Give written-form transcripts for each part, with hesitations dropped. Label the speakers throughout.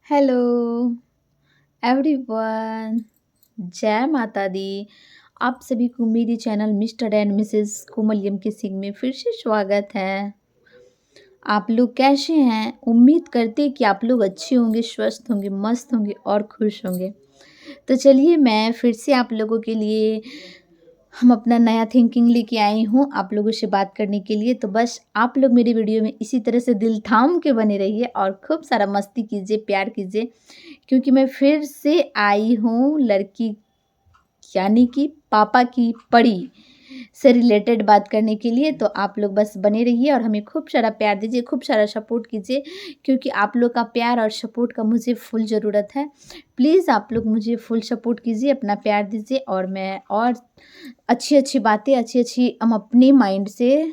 Speaker 1: Hello everyone. जय माता दी। आप सभी को मेरे चैनल मिस्टर एंड मिसेस कोमलियम के सिंह में फिर से स्वागत है। आप लोग कैसे हैं? उम्मीद करते हैं कि आप लोग अच्छे होंगे, स्वस्थ होंगे, मस्त होंगे और खुश होंगे। तो चलिए मैं फिर से आप लोगों के लिए हम अपना नया थिंकिंग लेके आई हूँ आप लोगों से बात करने के लिए। तो बस आप लोग मेरी वीडियो में इसी तरह से दिल थाम के बने रहिए और खूब सारा मस्ती कीजिए, प्यार कीजिए, क्योंकि मैं फिर से आई हूँ लड़की यानी कि पापा की पड़ी से रिलेटेड बात करने के लिए। तो आप लोग बस बने रहिए और हमें खूब सारा प्यार दीजिए, खूब सारा सपोर्ट कीजिए, क्योंकि आप लोग का प्यार और सपोर्ट का मुझे फुल ज़रूरत है। प्लीज़ आप लोग मुझे फुल सपोर्ट कीजिए, अपना प्यार दीजिए और मैं और अच्छी अच्छी बातें, अच्छी अच्छी हम अपने माइंड से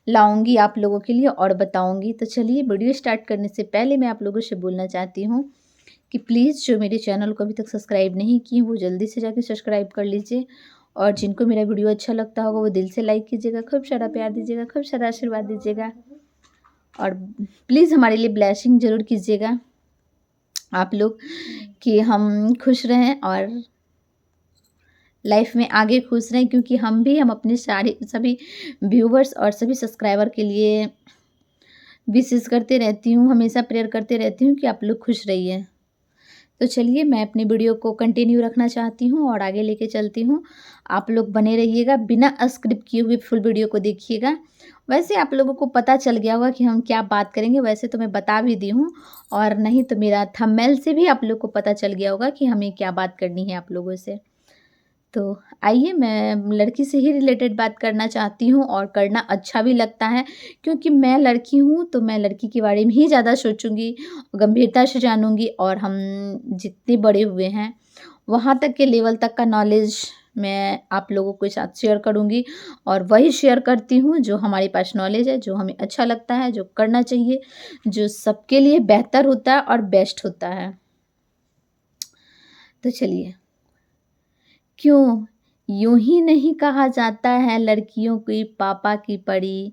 Speaker 1: लाऊंगी आप लोगों के लिए और बताऊंगी। तो चलिए वीडियो स्टार्ट करने से पहले मैं आप लोगों से बोलना चाहती हूँ कि प्लीज़ जो मेरे चैनल को अभी तक सब्सक्राइब नहीं किए वो जल्दी से जाके सब्सक्राइब कर लीजिए, और जिनको मेरा वीडियो अच्छा लगता होगा वो दिल से लाइक कीजिएगा, खूब सारा प्यार दीजिएगा, खूब सारा आशीर्वाद दीजिएगा, और प्लीज़ हमारे लिए ब्लेसिंग ज़रूर कीजिएगा आप लोग, कि हम खुश रहें और लाइफ में आगे खुश रहें, क्योंकि हम अपने सारे सभी व्यूवर्स और सभी सब्सक्राइबर के लिए विशेष करते रहती हूँ, हमेशा प्रेयर करते रहती हूँ कि आप लोग खुश रहिए। तो चलिए मैं अपनी वीडियो को कंटिन्यू रखना चाहती हूँ और आगे लेके चलती हूँ। आप लोग बने रहिएगा, बिना स्क्रिप्ट किए हुए फुल वीडियो को देखिएगा। वैसे आप लोगों को पता चल गया होगा कि हम क्या बात करेंगे, वैसे तो मैं बता भी दी हूँ, और नहीं तो मेरा थंबनेल से भी आप लोग को पता चल गया होगा कि हमें क्या बात करनी है आप लोगों से। तो आइए मैं लड़की से ही रिलेटेड बात करना चाहती हूँ और करना अच्छा भी लगता है, क्योंकि मैं लड़की हूँ तो मैं लड़की के बारे में ही ज़्यादा सोचूंगी, गंभीरता से जानूंगी, और हम जितने बड़े हुए हैं वहाँ तक के लेवल तक का नॉलेज मैं आप लोगों के साथ शेयर करूंगी, और वही शेयर करती हूँ जो हमारे पास नॉलेज है, जो हमें अच्छा लगता है, जो करना चाहिए, जो सबके लिए बेहतर होता है और बेस्ट होता है। तो चलिए, क्यों यूं ही नहीं कहा जाता है लड़कियों की पापा की पड़ी,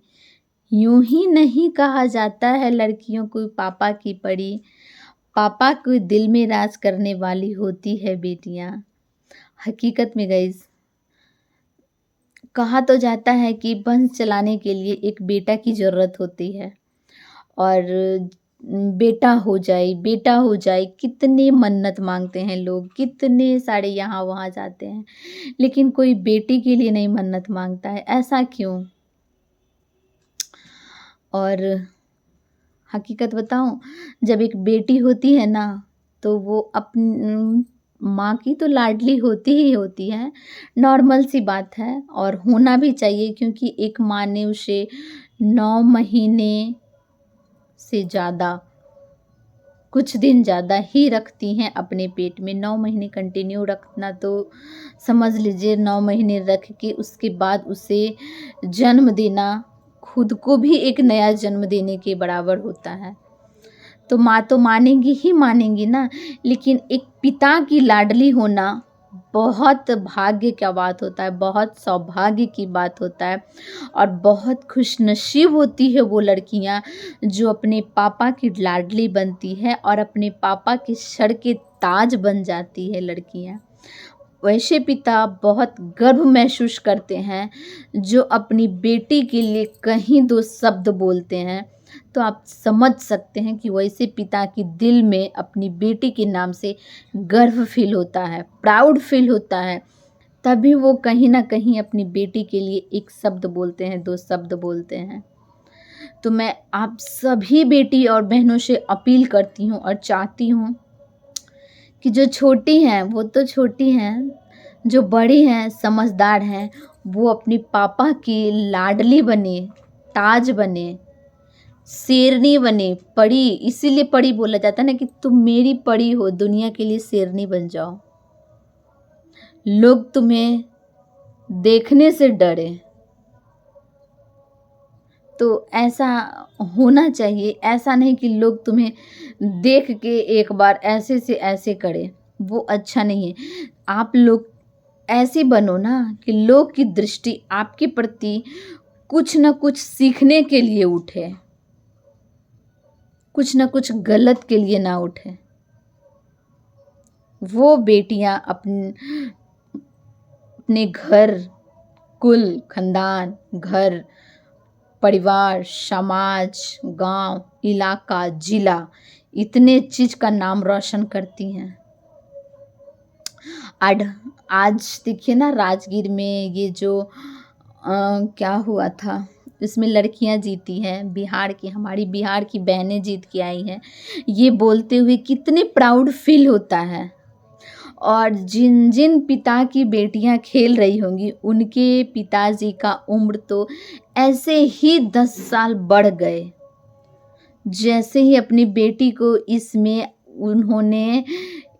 Speaker 1: यूं ही नहीं कहा जाता है लड़कियों को पापा की पड़ी, पापा को दिल में राज करने वाली होती है बेटियां। हकीकत में गाइस, कहा तो जाता है कि वंश चलाने के लिए एक बेटा की ज़रूरत होती है, और बेटा हो जाए, बेटा हो जाए, कितने मन्नत मांगते हैं लोग, कितने सारे यहाँ वहाँ जाते हैं, लेकिन कोई बेटी के लिए नहीं मन्नत मांगता है। ऐसा क्यों? और हकीकत बताऊं, जब एक बेटी होती है ना, तो वो अपनी माँ की तो लाडली होती ही होती है, नॉर्मल सी बात है, और होना भी चाहिए, क्योंकि एक माँ ने उसे 9 महीने से ज़्यादा, कुछ दिन ज़्यादा ही रखती हैं अपने पेट में। 9 महीने कंटिन्यू रखना, तो समझ लीजिए 9 महीने रख के उसके बाद उसे जन्म देना खुद को भी एक नया जन्म देने के बराबर होता है। तो माँ तो मानेंगी ही मानेंगी ना, लेकिन एक पिता की लाडली होना बहुत भाग्य का बात होता है, बहुत सौभाग्य की बात होता है, और बहुत खुशनसीब होती है वो लड़कियाँ जो अपने पापा की लाडली बनती है और अपने पापा के सर के ताज बन जाती है लड़कियाँ। वैसे पिता बहुत गर्व महसूस करते हैं जो अपनी बेटी के लिए कहीं दो शब्द बोलते हैं। तो आप समझ सकते हैं कि वैसे पिता की दिल में अपनी बेटी के नाम से गर्व फील होता है, प्राउड फील होता है, तभी वो कहीं ना कहीं अपनी बेटी के लिए एक शब्द बोलते हैं, दो शब्द बोलते हैं। तो मैं आप सभी बेटी और बहनों से अपील करती हूँ और चाहती हूँ कि जो छोटी हैं वो तो छोटी हैं, जो बड़ी हैं, समझदार हैं, वो अपनी पापा की लाडली बने, ताज बने, शेरनी बने, परी। इसीलिए परी बोला जाता है ना कि तुम मेरी परी हो, दुनिया के लिए शेरनी बन जाओ, लोग तुम्हें देखने से डरे। तो ऐसा होना चाहिए, ऐसा नहीं कि लोग तुम्हें देख के एक बार ऐसे से ऐसे करें, वो अच्छा नहीं है। आप लोग ऐसे बनो ना कि लोग की दृष्टि आपके प्रति कुछ न कुछ सीखने के लिए उठे। कुछ न कुछ गलत के लिए ना उठे। वो बेटियां अपने घर, कुल, खानदान, घर, परिवार, समाज, गांव, इलाका, जिला, इतने चीज का नाम रोशन करती हैं। आज आज देखिए ना, राजगीर में ये जो क्या हुआ था, इसमें लड़कियां जीती हैं, बिहार की, हमारी बिहार की बहनें जीत के आई हैं। ये बोलते हुए कितने प्राउड फील होता है। और जिन जिन पिता की बेटियां खेल रही होंगी, उनके पिताजी का उम्र तो ऐसे ही 10 साल बढ़ गए। जैसे ही अपनी बेटी को इसमें उन्होंने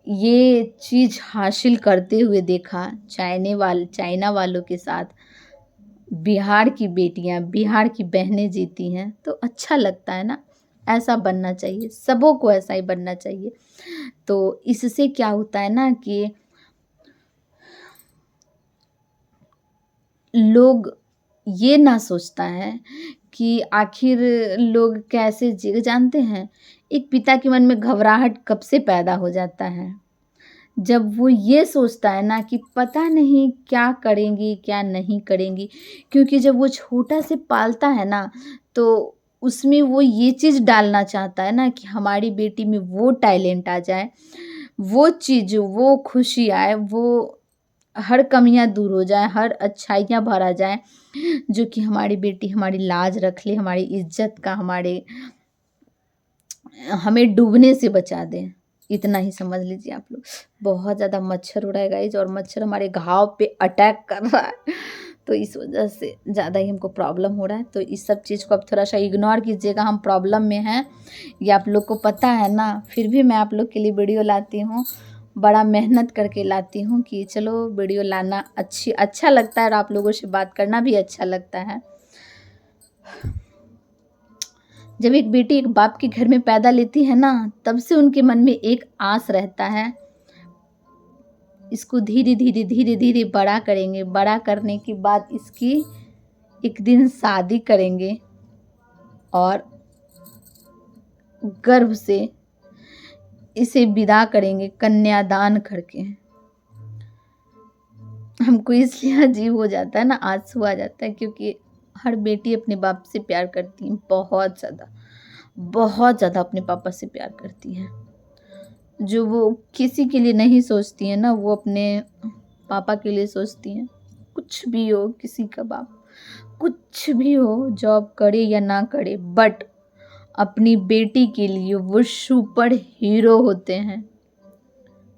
Speaker 1: ये चीज़ हासिल करते हुए देखा, चाइना वालों के साथ बिहार की बेटियां, बिहार की बहनें जीती हैं, तो अच्छा लगता है ना। ऐसा बनना चाहिए, सबों को ऐसा ही बनना चाहिए। तो इससे क्या होता है ना कि लोग ये ना सोचता है कि आखिर लोग कैसे जी जानते हैं, एक पिता के मन में घबराहट कब से पैदा हो जाता है, जब वो ये सोचता है ना कि पता नहीं क्या करेंगी क्या नहीं करेंगी। क्योंकि जब वो छोटा से पालता है ना, तो उसमें वो ये चीज़ डालना चाहता है ना कि हमारी बेटी में वो टैलेंट आ जाए, वो चीज़, वो खुशी आए, वो हर कमियां दूर हो जाए, हर अच्छाइयाँ भरा जाए, जो कि हमारी बेटी हमारी लाज रख ले, हमारी इज्जत का, हमें डूबने से बचा दे। इतना ही समझ लीजिए आप लोग। बहुत ज़्यादा मच्छर उड़ रहा है गाइज, और मच्छर हमारे घाव पे अटैक कर रहा है, तो इस वजह से ज़्यादा ही हमको प्रॉब्लम हो रहा है। तो इस सब चीज़ को आप थोड़ा सा इग्नोर कीजिएगा, हम प्रॉब्लम में हैं, ये आप लोग को पता है ना। फिर भी मैं आप लोग के लिए वीडियो लाती हूँ, बड़ा मेहनत करके लाती हूँ कि चलो वीडियो लाना अच्छा लगता है, और आप लोगों से बात करना भी अच्छा लगता है। जब एक बेटी एक बाप के घर में पैदा लेती है ना, तब से उनके मन में एक आस रहता है, इसको धीरे धीरे धीरे धीरे बड़ा करेंगे, बड़ा करने के बाद इसकी एक दिन शादी करेंगे और गर्भ से इसे विदा करेंगे कन्यादान करके। हमको इसलिए अजीब हो जाता है ना, आंसू आ जाता है, क्योंकि हर बेटी अपने बाप से प्यार करती है, बहुत ज़्यादा अपने पापा से प्यार करती है। जो वो किसी के लिए नहीं सोचती है ना, वो अपने पापा के लिए सोचती हैं। कुछ भी हो, किसी का बाप कुछ भी हो, जॉब करे या ना करे, बट अपनी बेटी के लिए वो सुपर हीरो होते हैं।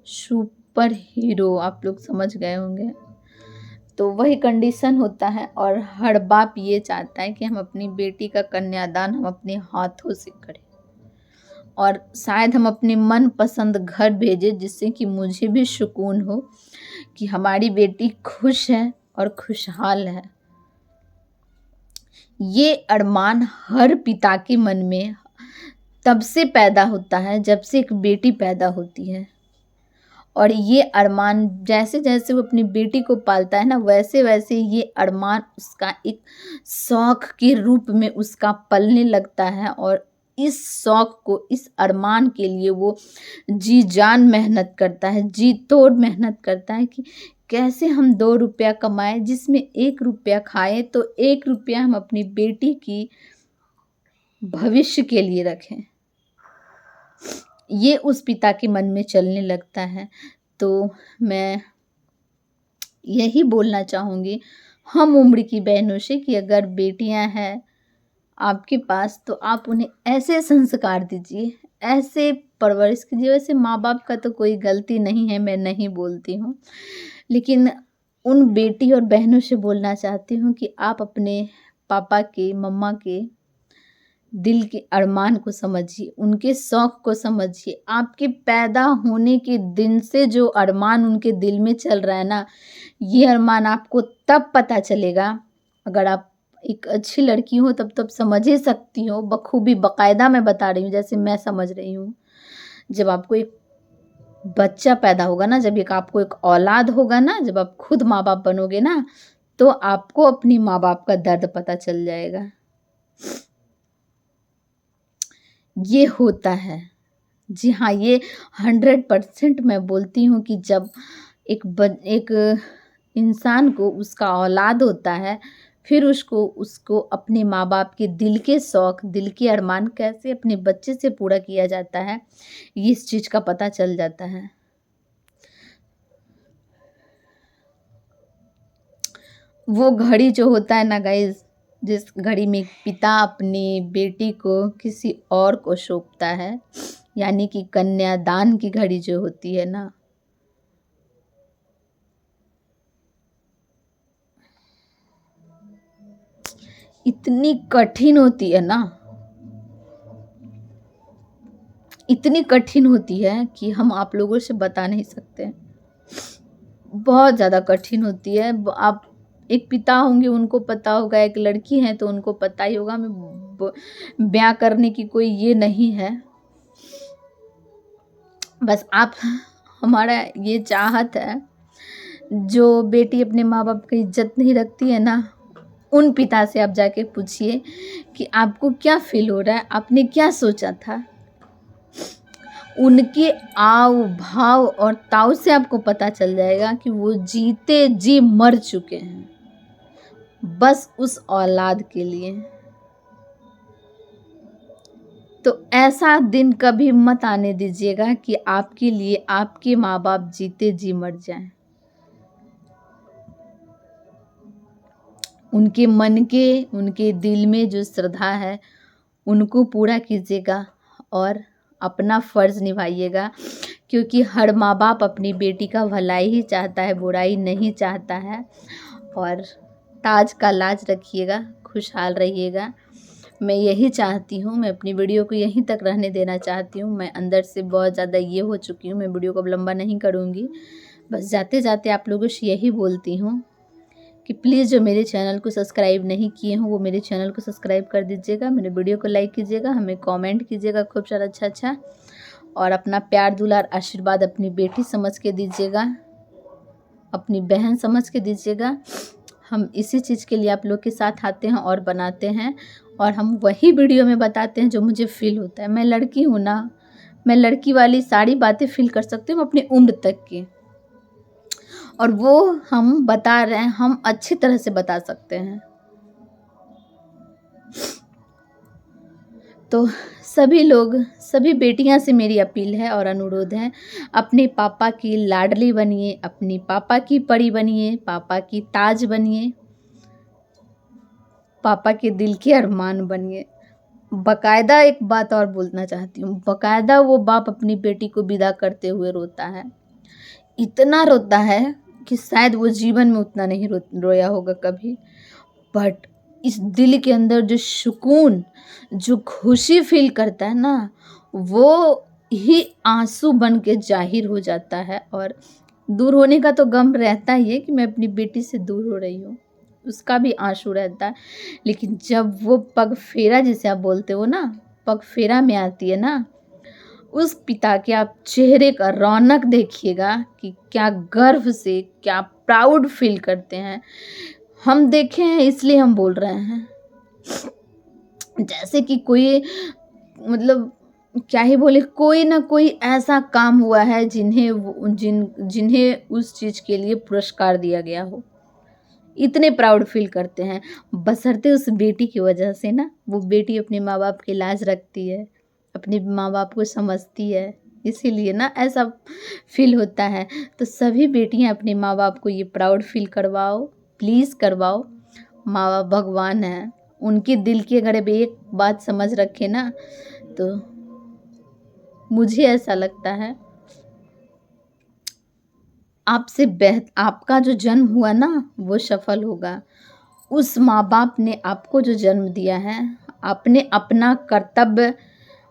Speaker 1: सुपर हीरो, आप लोग समझ गए होंगे। तो वही कंडीशन होता है, और हर बाप ये चाहता है कि हम अपनी बेटी का कन्यादान हम अपने हाथों से करें, और शायद हम अपने मन पसंद घर भेजें, जिससे कि मुझे भी सुकून हो कि हमारी बेटी खुश है और खुशहाल है। ये अरमान हर पिता के मन में तब से पैदा होता है जब से एक बेटी पैदा होती है, और ये अरमान जैसे जैसे वो अपनी बेटी को पालता है ना, वैसे वैसे ये अरमान उसका एक शौक के रूप में उसका पलने लगता है, और इस शौक को, इस अरमान के लिए वो जी जान मेहनत करता है, जी तोड़ मेहनत करता है कि कैसे हम 2 रुपया कमाएं, जिसमें 1 रुपया खाएं तो 1 रुपया हम अपनी बेटी की भविष्य के लिए रखें। ये उस पिता के मन में चलने लगता है। तो मैं यही बोलना चाहूँगी हम उम्र की बहनों से कि अगर बेटियां हैं आपके पास, तो आप उन्हें ऐसे संस्कार दीजिए, ऐसे परवरिश कीजिए। वैसे माँ बाप का तो कोई गलती नहीं है, मैं नहीं बोलती हूँ, लेकिन उन बेटी और बहनों से बोलना चाहती हूँ कि आप अपने पापा के, मम्मा के दिल के अरमान को समझिए, उनके शौक को समझिए। आपके पैदा होने के दिन से जो अरमान उनके दिल में चल रहा है ना, ये अरमान आपको तब पता चलेगा, अगर आप एक अच्छी लड़की हो तब समझ ही सकती हो बखूबी, बाकायदा मैं बता रही हूँ जैसे मैं समझ रही हूँ। जब आपको एक बच्चा पैदा होगा ना, जब आपको एक औलाद होगा ना, जब आप खुद माँ बाप बनोगे ना, तो आपको अपनी माँ बाप का दर्द पता चल जाएगा। ये होता है। जी हाँ, ये 100% मैं बोलती हूँ कि जब एक इंसान को उसका औलाद होता है, फिर उसको उसको अपने माँ-बाप के दिल के शौक, दिल के अरमान कैसे अपने बच्चे से पूरा किया जाता है, ये इस चीज़ का पता चल जाता है। वो घड़ी जो होता है ना गाइज़, जिस घड़ी में पिता अपनी बेटी को किसी और को सौंपता है, यानी कि कन्यादान की घड़ी जो होती है ना, इतनी कठिन होती है ना, इतनी कठिन होती है कि हम आप लोगों से बता नहीं सकते। बहुत ज़्यादा कठिन होती है। आप एक पिता होंगे उनको पता होगा, एक लड़की है तो उनको पता ही होगा। मैं बयां करने की कोई ये नहीं है, बस आप हमारा ये चाहत है, जो बेटी अपने माँ बाप की इज्जत नहीं रखती है ना, उन पिता से आप जाके पूछिए कि आपको क्या फील हो रहा है, आपने क्या सोचा था। उनके आव भाव और ताव से आपको पता चल जाएगा कि वो जीते जी मर चुके हैं बस उस औलाद के लिए। तो ऐसा दिन कभी मत आने दीजिएगा कि आपके लिए आपके माँ बाप जीते जी मर जाएं। उनके मन के, उनके दिल में जो श्रद्धा है उनको पूरा कीजिएगा और अपना फ़र्ज़ निभाइएगा, क्योंकि हर माँ बाप अपनी बेटी का भलाई ही चाहता है, बुराई नहीं चाहता है। और ताज का लाज रखिएगा, खुशहाल रहिएगा। मैं यही चाहती हूँ, मैं अपनी वीडियो को यहीं तक रहने देना चाहती हूँ। मैं अंदर से बहुत ज़्यादा ये हो चुकी हूँ, मैं वीडियो को अब लंबा नहीं करूँगी। बस जाते जाते आप लोगों से यही बोलती हूँ कि प्लीज़ जो मेरे चैनल को सब्सक्राइब नहीं किए हों वो मेरे चैनल को सब्सक्राइब कर दीजिएगा, मेरे वीडियो को लाइक कीजिएगा, हमें कमेंट कीजिएगा खूब सारा अच्छा और अपना प्यार दुलार आशीर्वाद अपनी बेटी समझ के दीजिएगा, अपनी बहन समझ के दीजिएगा। हम इसी चीज़ के लिए आप लोग के साथ आते हैं और बनाते हैं, और हम वही वीडियो में बताते हैं जो मुझे फ़ील होता है। मैं लड़की हूँ ना, मैं लड़की वाली सारी बातें फ़ील कर सकती हूँ अपनी उम्र तक की, और वो हम बता रहे हैं, हम अच्छी तरह से बता सकते हैं। तो सभी लोग, सभी बेटियां से मेरी अपील है और अनुरोध है, अपने पापा की लाडली बनिए, अपनी पापा की परी बनिए, पापा की ताज बनिए, पापा के दिल के अरमान बनिए। बकायदा एक बात और बोलना चाहती हूँ, बकायदा वो बाप अपनी बेटी को विदा करते हुए रोता है, इतना रोता है कि शायद वो जीवन में उतना नहीं रोया होगा कभी। बट इस दिल के अंदर जो सुकून, जो खुशी फील करता है ना, वो ही आंसू बन के जाहिर हो जाता है। और दूर होने का तो गम रहता ही है कि मैं अपनी बेटी से दूर हो रही हूँ, उसका भी आंसू रहता है। लेकिन जब वो पग फेरा जिसे आप बोलते हो ना, पग फेरा में आती है ना, उस पिता के आप चेहरे का रौनक देखिएगा कि क्या गर्व से, क्या प्राउड फील करते हैं। हम देखे हैं इसलिए हम बोल रहे हैं। जैसे कि कोई, मतलब क्या ही बोले, कोई ना कोई ऐसा काम हुआ है जिन्हें उस चीज़ के लिए पुरस्कार दिया गया हो, इतने प्राउड फील करते हैं। बशर्ते उस बेटी की वजह से ना, वो बेटी अपने माँ बाप की लाज रखती है, अपने माँ बाप को समझती है, इसीलिए ना ऐसा फील होता है। तो सभी बेटियां अपने माँ बाप को ये प्राउड फील करवाओ, प्लीज़ करवाओ। माँ बाप भगवान है, उनके दिल की अगर अब एक बात समझ रखे ना, तो मुझे ऐसा लगता है आपका जो जन्म हुआ ना वो सफल होगा। उस माँ बाप ने आपको जो जन्म दिया है, आपने अपना कर्तव्य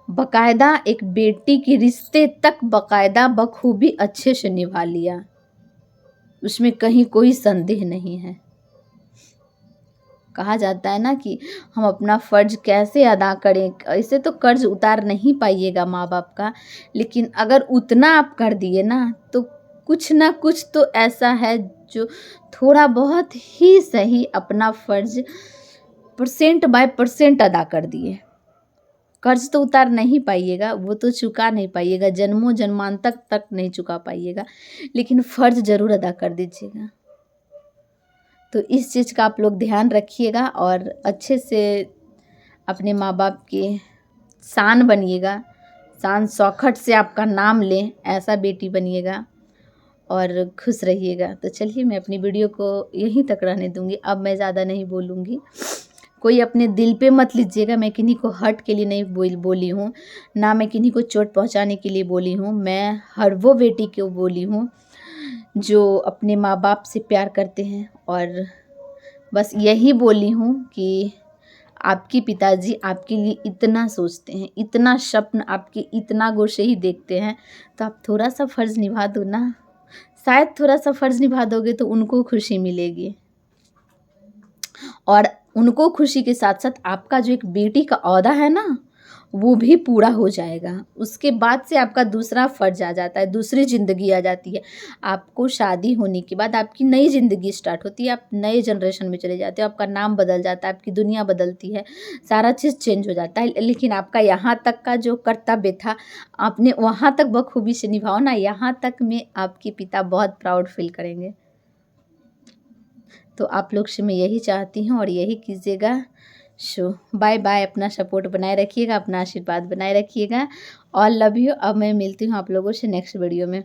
Speaker 1: बकायदा एक बेटी के रिश्ते तक बकायदा बखूबी अच्छे से निभा लिया, उसमें कहीं कोई संदेह नहीं है। कहा जाता है ना कि हम अपना फ़र्ज कैसे अदा करें, ऐसे तो कर्ज उतार नहीं पाइएगा माँ बाप का, लेकिन अगर उतना आप कर दिए ना, तो कुछ ना कुछ तो ऐसा है जो थोड़ा बहुत ही सही अपना फ़र्ज % बाय % अदा कर दिए। कर्ज तो उतार नहीं पाइएगा, वो तो चुका नहीं पाइएगा, जन्मों जन्मांतर तक नहीं चुका पाइएगा, लेकिन फ़र्ज़ ज़रूर अदा कर दीजिएगा। तो इस चीज़ का आप लोग ध्यान रखिएगा और अच्छे से अपने माँ बाप की शान बनिएगा, शान शौकत से आपका नाम लें, ऐसा बेटी बनिएगा और खुश रहिएगा। तो चलिए मैं अपनी वीडियो को यहीं तक रहने दूँगी, अब मैं ज़्यादा नहीं बोलूँगी। कोई अपने दिल पे मत लीजिएगा, मैं किन्हीं को हर्ट के लिए नहीं बोली हूँ, ना मैं किन्हीं को चोट पहुँचाने के लिए बोली हूँ। मैं हर वो बेटी को बोली हूँ जो अपने माँ बाप से प्यार करते हैं, और बस यही बोली हूँ कि आपके पिताजी आपके लिए इतना सोचते हैं, इतना स्वप्न आपके इतना गौर से ही देखते हैं, तो आप थोड़ा-सा फ़र्ज़ निभा दो ना। शायद थोड़ा-सा फ़र्ज़ निभा दोगे तो उनको खुशी मिलेगी, और उनको खुशी के साथ-साथ आपका जो एक बेटी का ओहदा है ना, वो भी पूरा हो जाएगा। उसके बाद से आपका दूसरा फ़र्ज़ आ जाता है, दूसरी ज़िंदगी आ जाती है। आपको शादी होने के बाद आपकी नई ज़िंदगी स्टार्ट होती है, आप नए जनरेशन में चले जाते हो, आपका नाम बदल जाता है, आपकी दुनिया बदलती है, सारा चीज़ चेंज हो जाता है। लेकिन आपका यहाँ तक का जो कर्तव्य था, आपने वहाँ तक बखूबी से निभाओ ना, यहाँ तक में आपके पिता बहुत प्राउड फ़ील करेंगे। तो आप लोग से मैं यही चाहती हूँ और यही कीजिएगा। सो बाय बाय, अपना सपोर्ट बनाए रखिएगा, अपना आशीर्वाद बनाए रखिएगा। All love you. अब मैं मिलती हूँ आप लोगों से नेक्स्ट वीडियो में।